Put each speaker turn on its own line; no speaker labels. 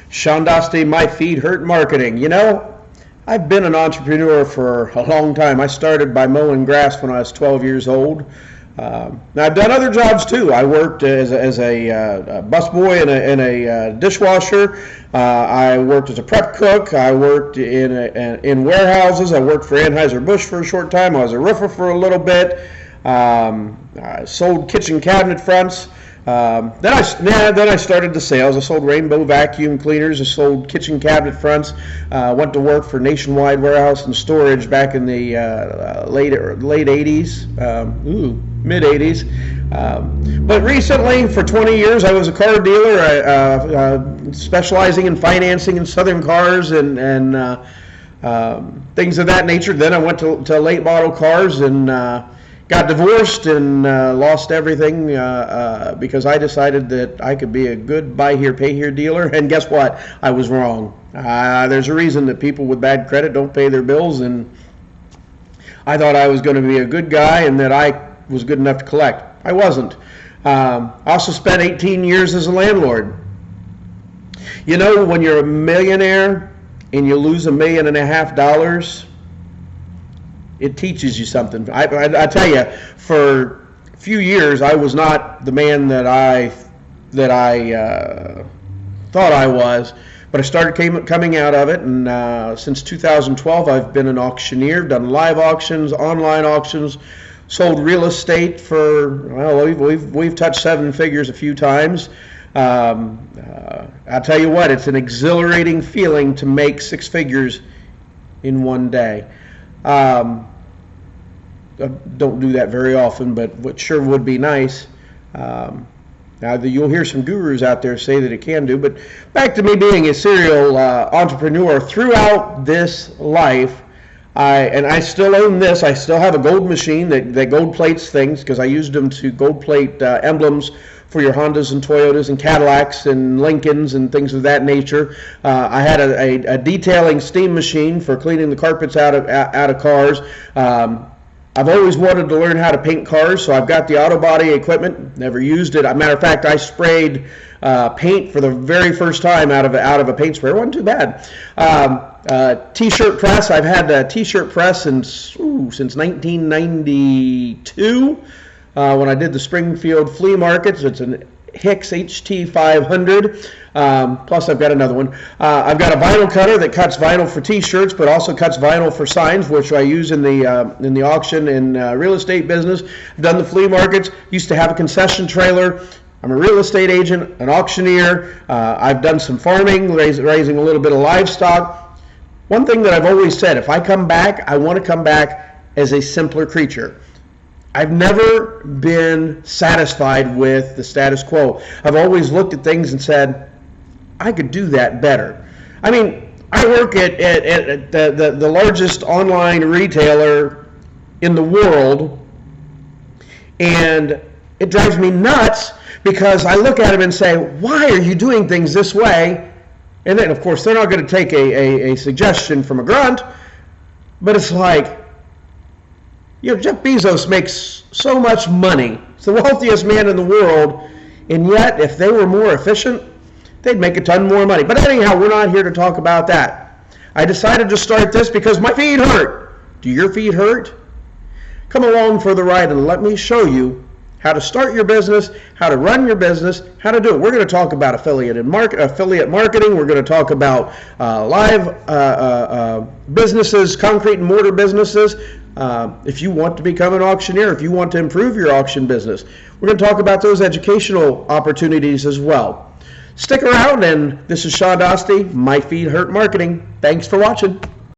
Shawn, My Feet Hurt Marketing. You know, I've been an entrepreneur for a long time. I started by mowing grass when I was 12 years old. Now I've done other jobs too. I worked as a busboy and a dishwasher. I worked as a prep cook. I worked in warehouses. I worked for Anheuser-Busch for a short time. I was a roofer for a little bit. I sold kitchen cabinet fronts. Then I started the sales. I sold rainbow vacuum cleaners. I sold kitchen cabinet fronts. Went to work for Nationwide Warehouse and Storage back in the late 80s, mid 80s. But recently, for 20 years, I was a car dealer, specializing in financing in Southern cars and things of that nature. Then I went to late model cars and got divorced and lost everything because I decided that I could be a good buy here, pay here dealer. And guess what? I was wrong. There's a reason that people with bad credit don't pay their bills, and I thought I was going to be a good guy and that I was good enough to collect. I wasn't. I also spent 18 years as a landlord. You know, when you're a millionaire and you lose $1.5 million, it teaches you something. I tell you, for a few years, I was not the man that I thought I was, but I started coming out of it, and since 2012, I've been an auctioneer, done live auctions, online auctions, sold real estate for, well, we've touched seven figures a few times. I'll tell you what, it's an exhilarating feeling to make six figures in one day. I don't do that very often, but what sure would be nice. Now, you'll hear some gurus out there say that it can do, but back to me being a serial entrepreneur. Throughout this life, I still own this. I still have a gold machine that gold plates things because I used them to gold plate emblems for your Hondas and Toyotas and Cadillacs and Lincolns and things of that nature. I had a detailing steam machine for cleaning the carpets out of cars. I've always wanted to learn how to paint cars, so I've got the auto body equipment. Never used it. As a matter of fact, I sprayed paint for the very first time out of a paint sprayer. It wasn't too bad. T-shirt press. I've had a T-shirt press since 1992. When I did the Springfield flea markets. It's an Hicks HT500. Plus I've got another one. I've got a vinyl cutter that cuts vinyl for T-shirts, but also cuts vinyl for signs, which I use in the auction and real estate business. I've done the flea markets. Used to have a concession trailer. I'm a real estate agent, an auctioneer. I've done some farming, raising a little bit of livestock. One thing that I've always said, if I come back, I want to come back as a simpler creature. I've never been satisfied with the status quo. I've always looked at things and said, I could do that better. I mean, I work at the largest online retailer in the world, and it drives me nuts because I look at them and say, why are you doing things this way? And then, of course, they're not going to take a suggestion from a grunt, but it's like, you know, Jeff Bezos makes so much money. He's the wealthiest man in the world, and yet if they were more efficient, they'd make a ton more money. But anyhow, we're not here to talk about that. I decided to start this because my feet hurt. Do your feet hurt? Come along for the ride and let me show you how to start your business, how to run your business, how to do it. We're going to talk about affiliate marketing. We're going to talk about live businesses, concrete and mortar businesses. If you want to become an auctioneer, if you want to improve your auction business, we're going to talk about those educational opportunities as well. Stick around, and this is Shawn Dostie, My Feet Hurt Marketing. Thanks for watching.